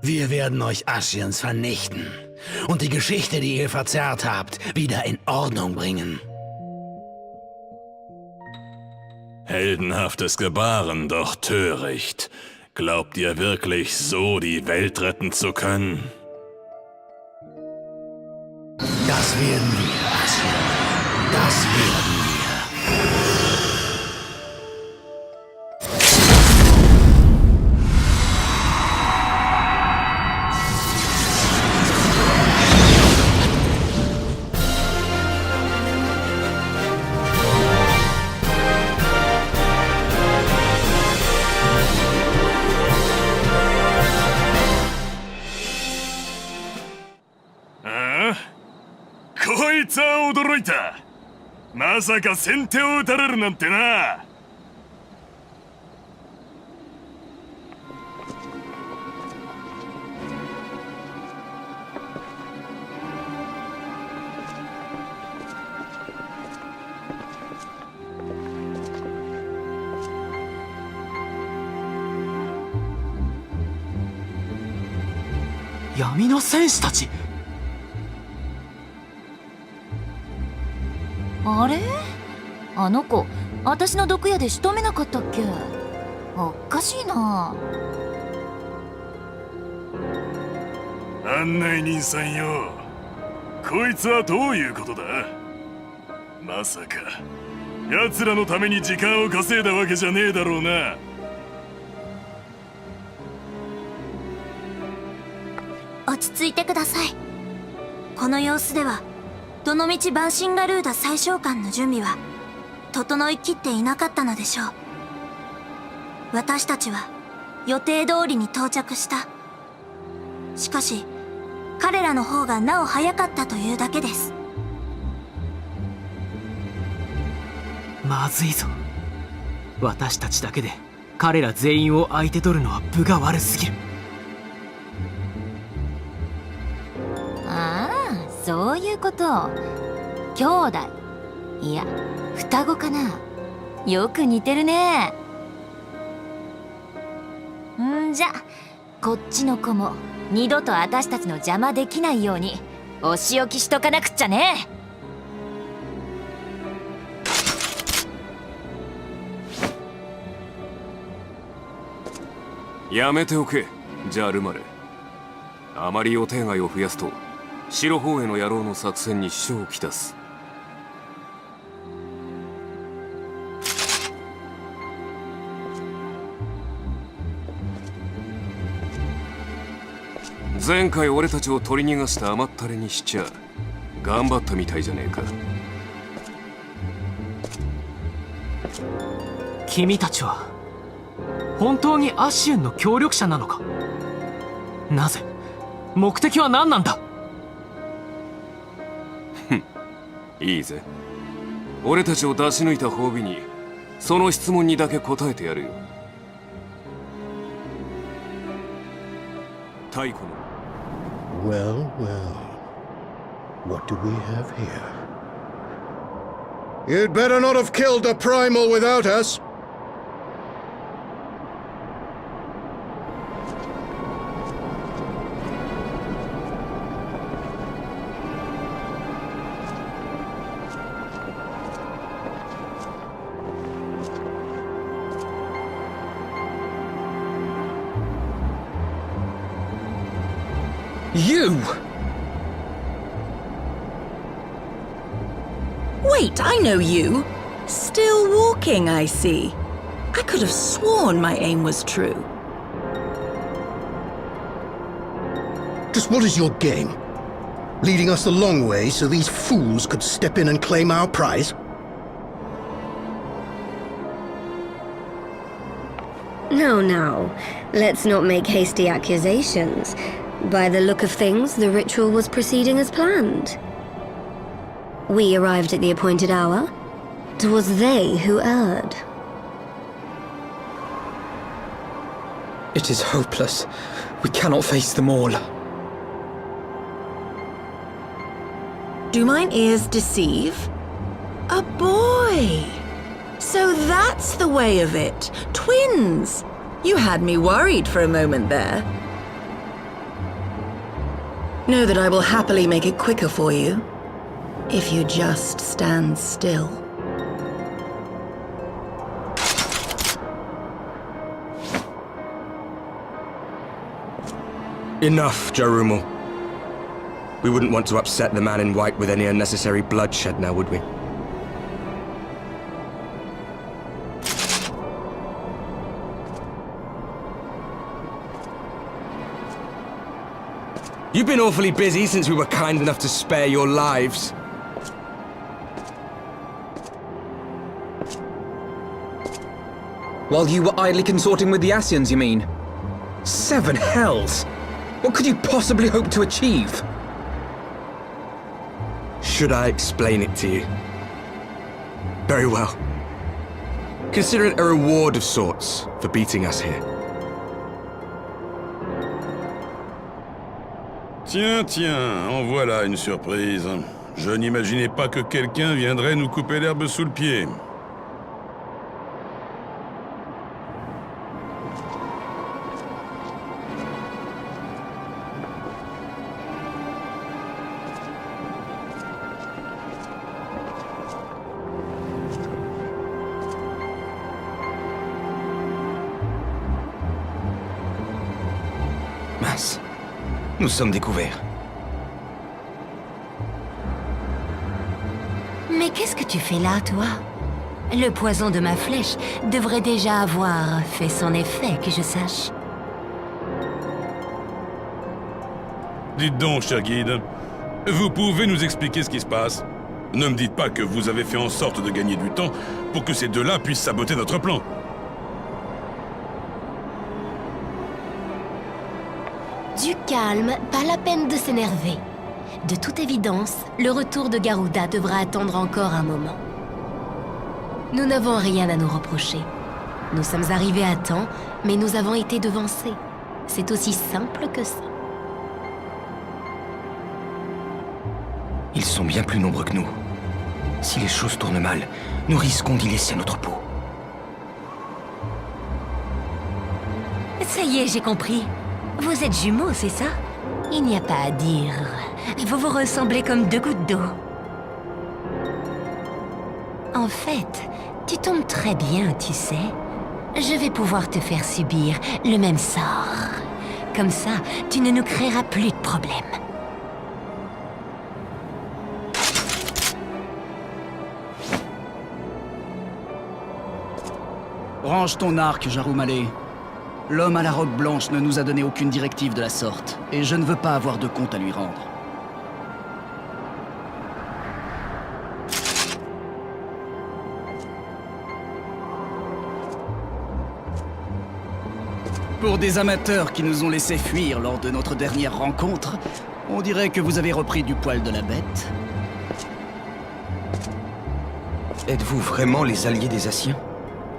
Wir werden euch Ascians vernichten und die Geschichte, die ihr verzerrt habt, wieder in Ordnung bringen. Heldenhaftes Gebaren, doch töricht. Glaubt ihr wirklich, so die Welt retten zu können? Das werden wir, Ascian. Das werden wir.ああ？こいつは驚いた。まさか先手を打たれるなんてな。闇の戦士たち。あれ？あの子、私の毒矢で仕留めなかったっけ？おかしいな。案内人さんよ、こいつはどういうことだ？まさか奴らのために時間を稼いだわけじゃねえだろうな。落ち着いてください。この様子ではどのみちバンシンガルーダ宰相官の準備は整いきっていなかったのでしょう。私たちは予定通りに到着した。しかし彼らの方がなお早かったというだけです。まずいぞ。私たちだけで彼ら全員を相手取るのは分が悪すぎる。ああ、そういうこと。兄弟、いや双子かな。よく似てるね。んじゃこっちの子も二度と私たちの邪魔できないようにお仕置きしとかなくっちゃね。やめておけ、ジャルマレ。あまり予定外を増やすと白方への野郎の作戦に支障をきたす。前回俺たちを取り逃がした甘ったれにしちゃ頑張ったみたいじゃねえか。君たちは本当にアシュンの協力者なのか？なぜ？目的は何なんだ？いいぜ。俺たちを出し抜いた褒美にその質問にだけ答えてやるよ。太古の Well, well. What do we have here? You'd better not have killed the Primal without us. You! Wait, I know you. Still walking, I see. I could have sworn my aim was true. Just what is your game? Leading us the long way so these fools could step in and claim our prize? No, no. Let's not make hasty accusations. By the look of things, the ritual was proceeding as planned. We arrived at the appointed hour. It was they who erred. It is hopeless. We cannot face them all. Do mine ears deceive? A boy! So that's the way of it. Twins! You had me worried for a moment there. Know that I will happily make it quicker for you, if you just stand still. Enough, Jarumal. We wouldn't want to upset the man in white with any unnecessary bloodshed now, would we? You've been awfully busy since we were kind enough to spare your lives. While you were idly consorting with the Ascians, you mean? 7 hells! What could you possibly hope to achieve? Should I explain it to you? Very well. Consider it a reward of sorts for beating us here. Tiens, tiens, en voilà une surprise. Je n'imaginais pas que quelqu'un viendrait nous couper l'herbe sous le pied. Mince. Nous sommes découverts. Mais qu'est-ce que tu fais là, toi? Le poison de ma flèche devrait déjà avoir fait son effet, que je sache. Dites donc, cher guide, vous pouvez nous expliquer ce qui se passe? Ne me dites pas que vous avez fait en sorte de gagner du temps pour que ces deux-là puissent saboter notre plan. Du calme, pas la peine de s'énerver. De toute évidence, le retour de Garuda devra attendre encore un moment. Nous n'avons rien à nous reprocher. Nous sommes arrivés à temps, mais nous avons été devancés. C'est aussi simple que ça. Ils sont bien plus nombreux que nous. Si les choses tournent mal, nous risquons d'y laisser notre peau. Ça y est, j'ai compris. Vous êtes jumeaux, c'est ça? Il n'y a pas à dire. Vous vous ressemblez comme 2 gouttes d'eau. En fait, tu tombes très bien, tu sais. Je vais pouvoir te faire subir le même sort. Comme ça, tu ne nous créeras plus de problèmes. Range ton arc, Jarumale. L'homme à la robe blanche ne nous a donné aucune directive de la sorte, et je ne veux pas avoir de compte à lui rendre. Pour des amateurs qui nous ont laissé fuir lors de notre dernière rencontre, on dirait que vous avez repris du poil de la bête. Êtes-vous vraiment les alliés des Asciens?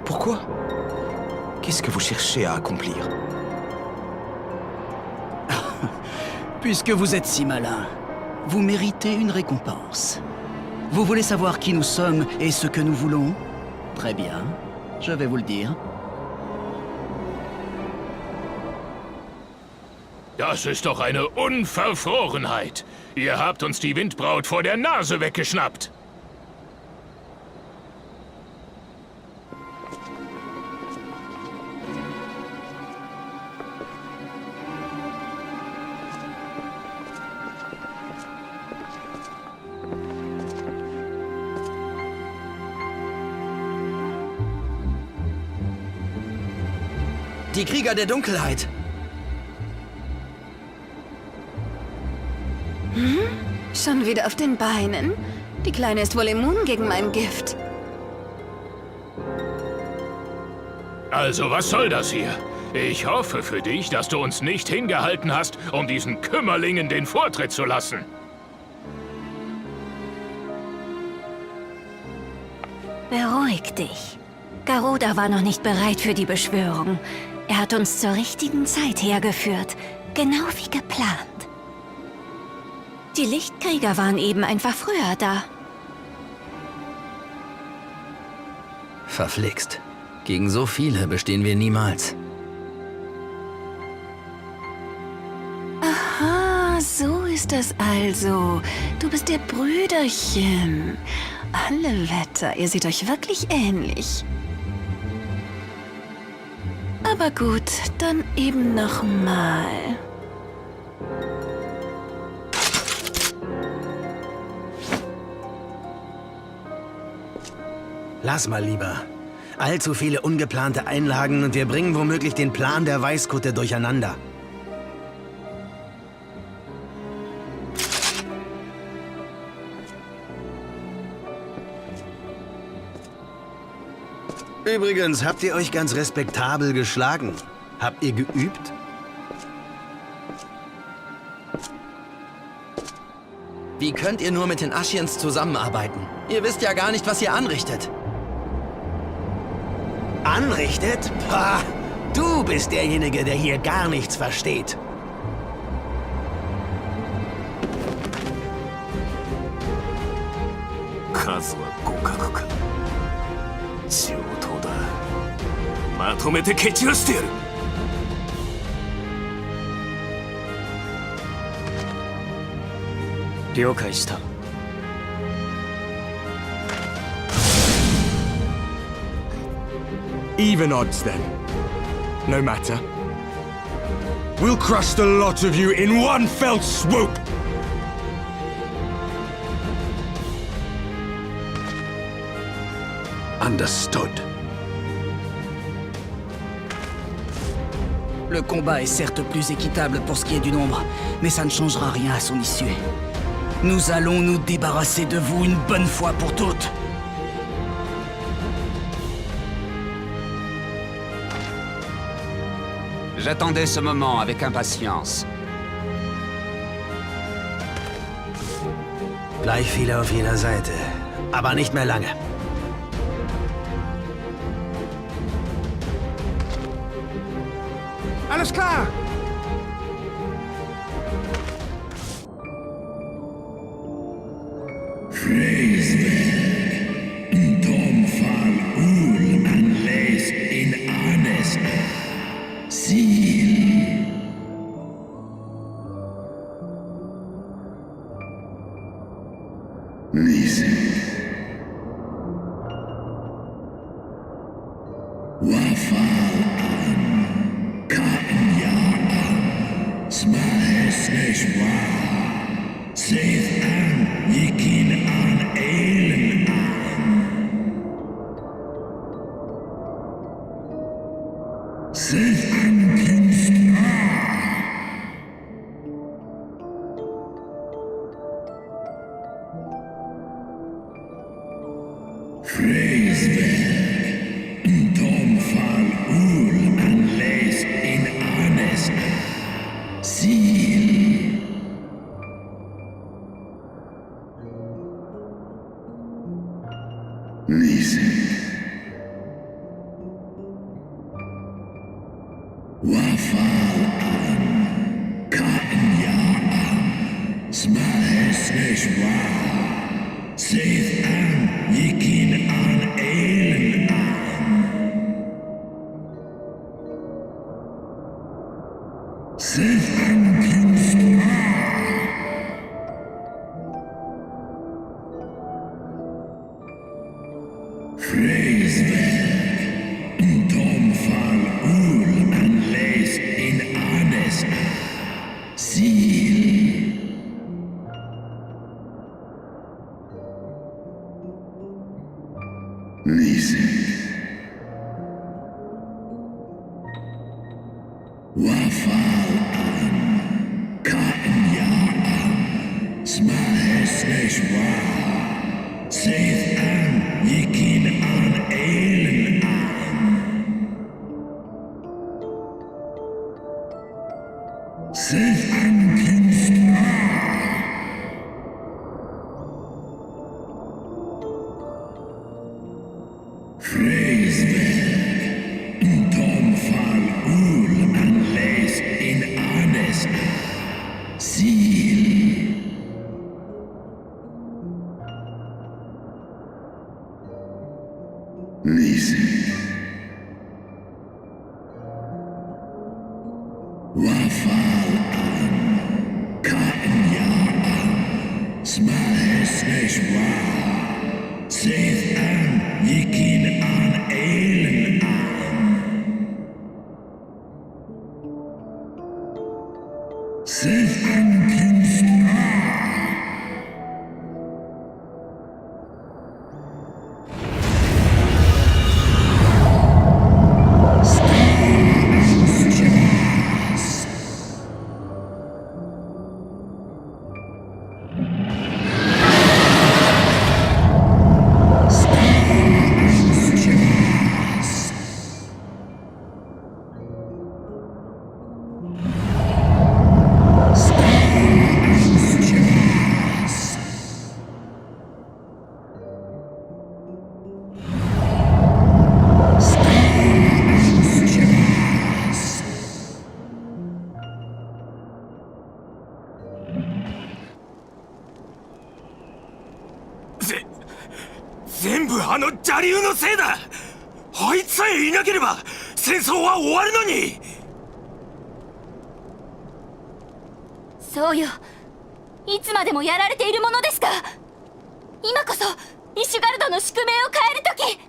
Pourquoi? Qu'est-ce que vous cherchez à accomplir? Puisque vous êtes si malin, vous méritez une récompense. Vous voulez savoir qui nous sommes et ce que nous voulons? Très bien, je vais vous le dire. Das ist doch eine Unverfrorenheit. Ihr habt uns die Windbraut vor der Nase weggeschnappt. Die Krieger der Dunkelheit! Schon wieder auf den Beinen? Die Kleine ist wohl immun gegen mein Gift. Also, was soll das hier? Ich hoffe für dich, dass du uns nicht hingehalten hast, um diesen Kümmerlingen den Vortritt zu lassen. Beruhig dich. Garuda war noch nicht bereit für die Beschwörung. Er hat uns zur richtigen Zeit hergeführt, genau wie geplant. Die Lichtkrieger waren eben einfach früher da. Verflixt. Gegen so viele bestehen wir niemals. Aha, so ist das also. Du bist ihr Brüderchen. Alle Wetter, ihr seht euch wirklich ähnlich. Aber gut, dann eben nochmal. Lass mal lieber. Allzu viele ungeplante Einlagen und wir bringen womöglich den Plan der Weißkutte durcheinander. Übrigens, habt ihr euch ganz respektabel geschlagen? Habt ihr geübt? Wie könnt ihr nur mit den Ascians zusammenarbeiten? Ihr wisst ja gar nicht, was ihr anrichtet. Anrichtet? Pah, du bist derjenige, der hier gar nichts versteht. Kazu wa gokaku ka. 上等だ。まとめて蹴散らしてやる。了解した。Even odds, then. No matter. We'll crush the lot of you in one fell swoop! Understood. Le combat est certes plus équitable pour ce qui est du nombre, mais ça ne changera rien à son issue. Nous allons nous débarrasser de vous une bonne fois pour toutes. J'attendais ce moment avec impatience. Gleich viele auf jeder Seite, aber nicht mehr lange. Alles klar! Wafal an Ka'en nicht wahr? Seht an, wie ihn an Elen an. Seht an, Kind全部あの邪竜のせいだ。あいつさえいなければ戦争は終わるのに。そうよ。いつまでもやられているものですか。今こそイシュガルドの宿命を変える時。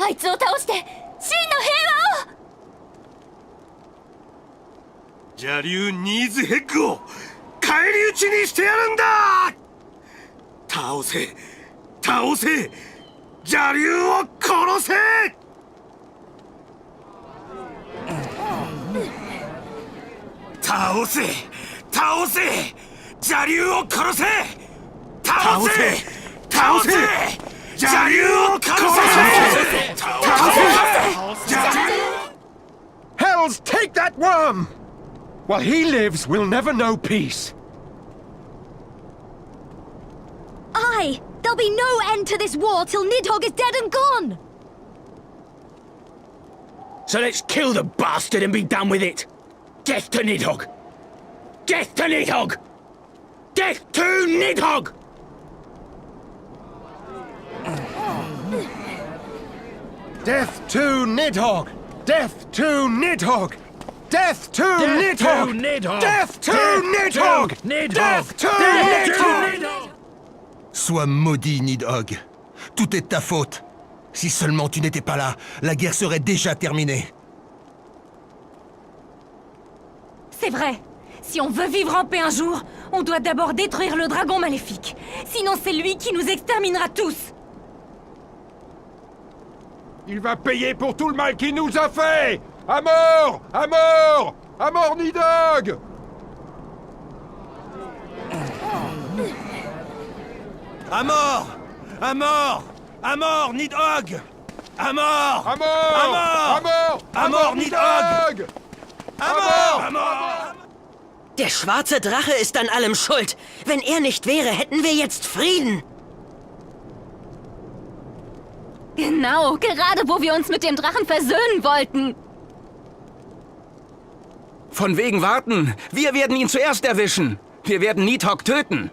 あいつを倒して真の平和を。邪竜ニーズヘッグを返り討ちにしてやるんだ。倒せ倒せ、邪竜を殺せ。倒せ倒せ、邪竜を殺せ。倒せ倒せ、邪竜を殺せ。倒せ。 Hells, take that worm! While he lives, we'll never know peace. Aye! There'll be no end to this war till Nidhogg is dead and gone! So let's kill the bastard and be done with it! Death to Nidhogg! Death to Nidhogg! Death to Nidhogg! Death to Nidhogg! Death to Nidhogg! Death to Nidhogg! Death to Nidhogg! Death to Nidhogg! Sois maudit, Nidhogg. Tout est de ta faute. Si seulement tu n'étais pas là, la guerre serait déjà terminée. C'est vrai. Si on veut vivre en paix un jour, on doit d'abord détruire le dragon maléfique. Sinon c'est lui qui nous exterminera tous. Il va payer pour tout le mal qu'il nous a fait! À mort! À mort! À mort, Nidhogg! À mort! À mort! À mort, Nidhogg! À mort! À mort! À mort! À mort! À mort, Nidhogg! À mort! À mort! Der schwarze Drache ist an allem schuld. Wenn er nicht wäre, hätten wir jetzt Frieden. Genau, gerade wo wir uns mit dem Drachen versöhnen wollten. Von wegen warten. Wir werden ihn zuerst erwischen. Wir werden Nidhogg töten.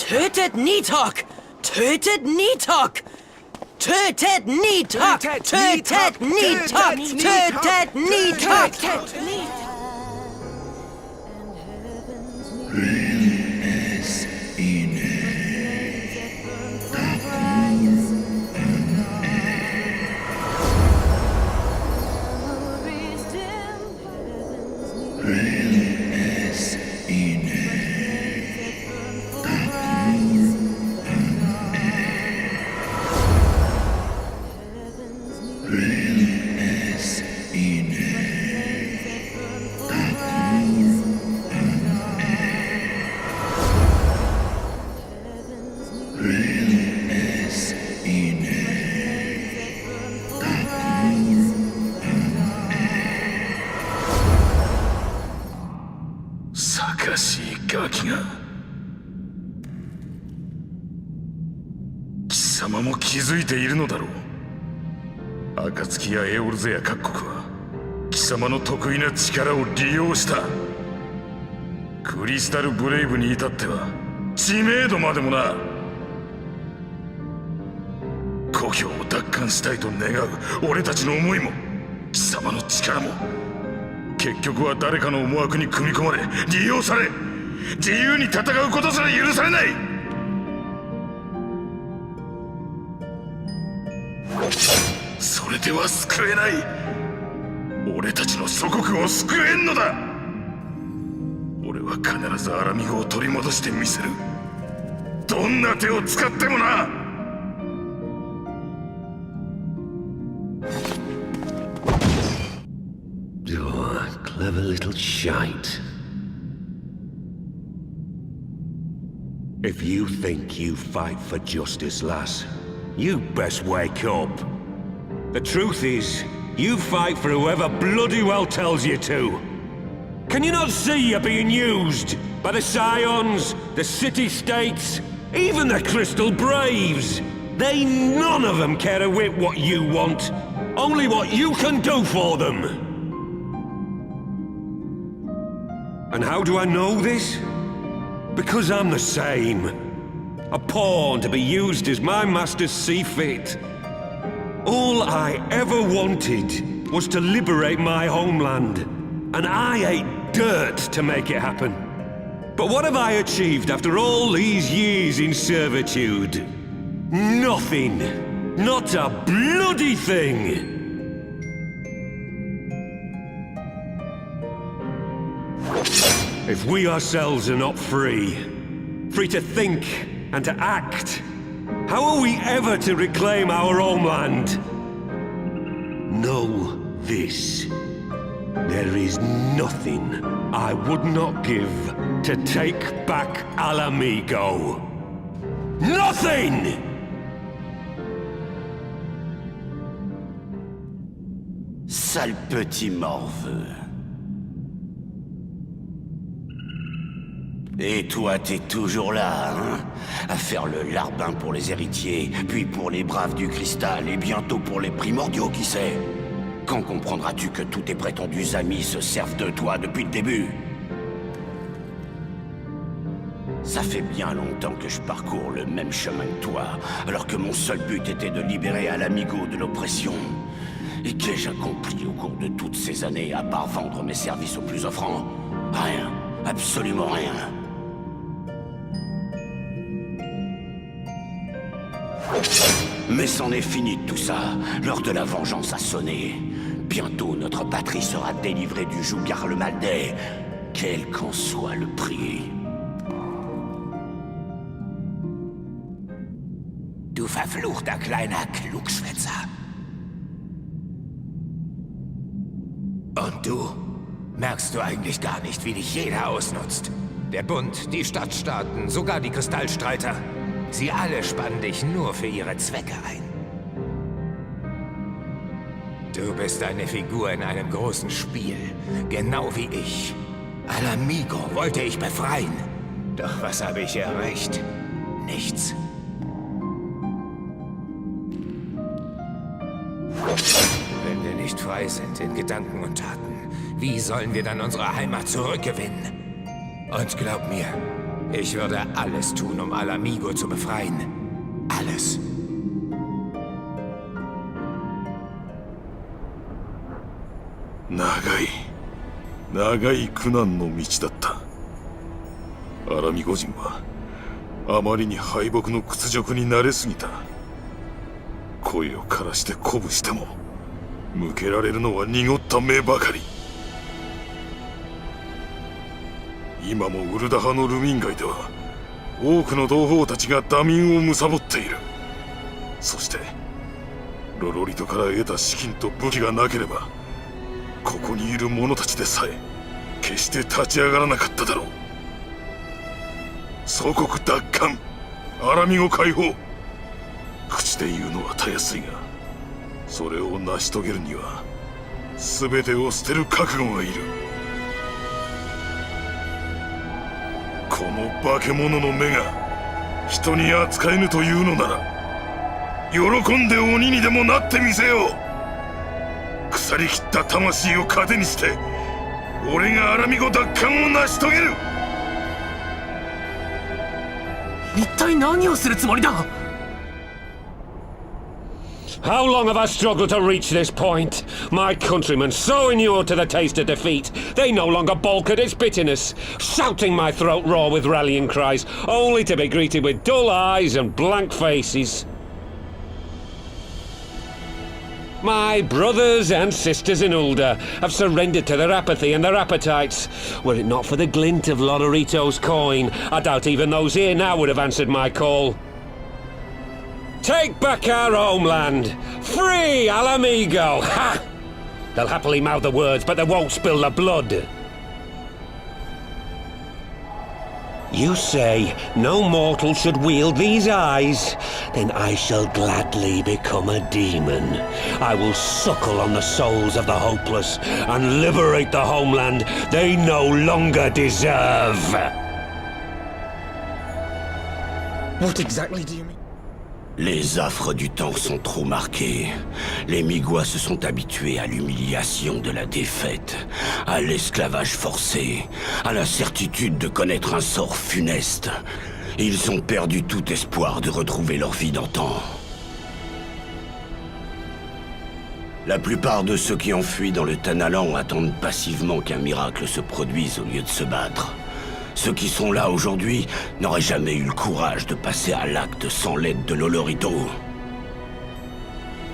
Tötet Nidhogg! Tötet Nidhogg! Tötet Nidhogg! Tötet Nidhogg! Tötet Nidhogg!貴様も気づいているのだろう。暁やエオルゼや各国は貴様の得意な力を利用した。クリスタルブレイブに至っては知名度までもな。故郷を奪還したいと願う俺たちの思いも貴様の力も結結局は誰かの思惑に組み込まれ利用され、自由に戦うことすら許されない。それでは救えない。俺たちの祖国を救えんのだ。俺は必ずアラミゴを取り戻してみせる。どんな手を使ってもな。Clever little shite. If you think you fight for justice, lass, you best wake up. The truth is, you fight for whoever bloody well tells you to. Can you not see you're being used by the Scions, the City-States, even the Crystal Braves? They none of them care a whit what you want, only what you can do for them. And how do I know this? Because I'm the same. A pawn to be used as my masters see fit. All I ever wanted was to liberate my homeland, and I ate dirt to make it happen. But what have I achieved after all these years in servitude? Nothing. Not a bloody thing. If we ourselves are not free to think and to act, how are we ever to reclaim our homeland? Know this. There is nothing I would not give to take back Alamigo. Nothing! Sale petit morveux. Et toi, t'es toujours là, hein? À faire le larbin pour les héritiers, puis pour les braves du cristal, et bientôt pour les primordiaux, qui sait? Quand comprendras-tu que tous tes prétendus amis se servent de toi depuis le début? Ça fait bien longtemps que je parcours le même chemin que toi, alors que mon seul but était de libérer Alamigo de l'oppression. Et qu'ai-je accompli au cours de toutes ces années, à part vendre mes services aux plus offrants? Rien, absolument rien. Mais c'en est fini de tout ça. L'heure de la vengeance a sonné. Bientôt notre patrie sera délivrée du joug Garlemaldais, quel qu'en soit le prix. Du verfluchter kleiner Klugschwätzer. Und du? Merkst du eigentlich gar nicht, wie dich jeder ausnutzt? Der Bund, die Stadtstaaten, sogar die Kristallstreiter. Sie alle spannen dich nur für ihre Zwecke ein. Du bist eine Figur in einem großen Spiel, genau wie ich. Alamigo wollte ich befreien. Doch was habe ich erreicht? Nichts. Wenn wir nicht frei sind in Gedanken und Taten, wie sollen wir dann unsere Heimat zurückgewinnen? Und glaub mir, ich würde alles tun, um Alamigo zu befreien. Alles.長い苦難の道だった。アラミゴ人はあまりに敗北の屈辱に慣れすぎた。声を枯らして鼓舞しても向けられるのは濁った目ばかり。今もウルダ派のルミン街では多くの同胞たちがダ民を貪っている。そしてロロリトから得た資金と武器がなければここにいる者たちでさえ決して立ち上がらなかっただろう。祖国奪還、アラミゴ解放、口で言うのはたやすいが、それを成し遂げるには全てを捨てる覚悟がいる。この化け物の目が人に扱えぬというのなら、喜んで鬼にでもなってみせよう。腐りきった魂を糧にして俺がアラミゴ奪還を成し遂げる。一体何をするつもりだ。How long have I struggled to reach this point? My countrymen, so inured to the taste of defeat, they no longer balk at its bitterness, shouting my throat raw with rallying cries, only to be greeted with dull eyes and blank faces. My brothers and sisters in Ulda have surrendered to their apathy and their appetites. Were it not for the glint of Lodorito's coin, I doubt even those here now would have answered my call. Take back our homeland! Free Al Amigo! Ha! They'll happily mouth the words, but they won't spill the blood. You say no mortal should wield these eyes? Then I shall gladly become a demon. I will suckle on the souls of the hopeless and liberate the homeland they no longer deserve. What exactly do you mean? Les affres du temps sont trop marquées. Les Migwa se sont habitués à l'humiliation de la défaite, à l'esclavage forcé, à la certitude de connaître un sort funeste. Ils ont perdu tout espoir de retrouver leur vie d'antan. La plupart de ceux qui ont fui dans le Tanalan attendent passivement qu'un miracle se produise au lieu de se battre. Ceux qui sont là aujourd'hui n'auraient jamais eu le courage de passer à l'acte sans l'aide de Lolorito.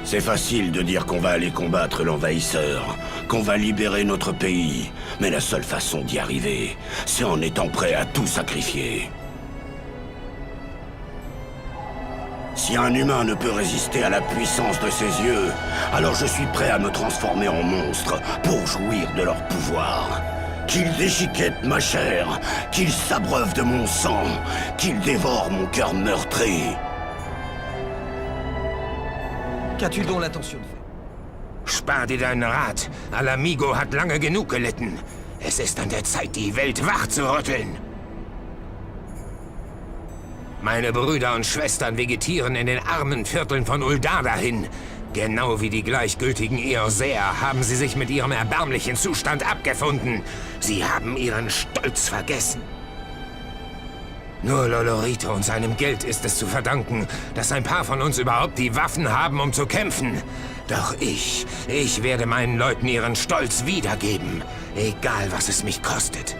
C'est facile de dire qu'on va aller combattre l'envahisseur, qu'on va libérer notre pays, mais la seule façon d'y arriver, c'est en étant prêt à tout sacrifier. Si un humain ne peut résister à la puissance de ses yeux, alors je suis prêt à me transformer en monstre pour jouir de leur pouvoir. Qu'ils déchiquettent ma chair, qu'ils s'abreuvent de mon sang, qu'ils dévorent mon cœur meurtri. Qu'as-tu donc l'intention de faire? Spar dir deinen Rat. Al Amigo hat lange genug gelitten. Es ist an der Zeit, die Welt wach zu rütteln. Meine Brüder und Schwestern vegetieren in den armen Vierteln von Uldar dahin. Genau wie die gleichgültigen Eosäer haben sie sich mit ihrem erbärmlichen Zustand abgefunden. Sie haben ihren Stolz vergessen. Nur Lolorito und seinem Geld ist es zu verdanken, dass ein paar von uns überhaupt die Waffen haben, um zu kämpfen. Doch ich werde meinen Leuten ihren Stolz wiedergeben, egal was es mich kostet.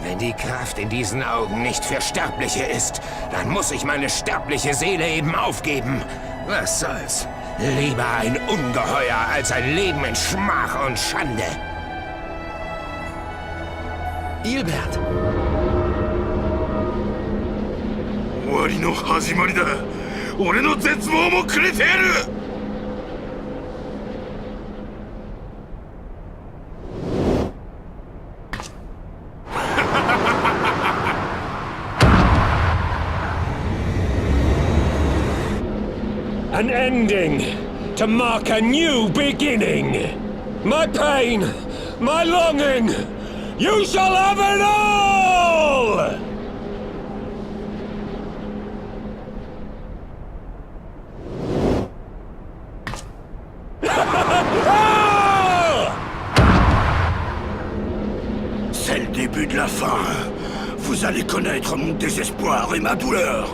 Wenn die Kraft in diesen Augen nicht für Sterbliche ist, dann muss ich meine sterbliche Seele eben aufgeben. Was soll's? Lieber ein Ungeheuer als ein Leben in Schmach und Schande. Ilbert! 終わりの始まりだ。俺の絶望もくれてやる。An ending to mark a new beginning. My pain, my longing, you shall have it all! C'est le début de la fin. Vous allez connaître mon désespoir et ma douleur.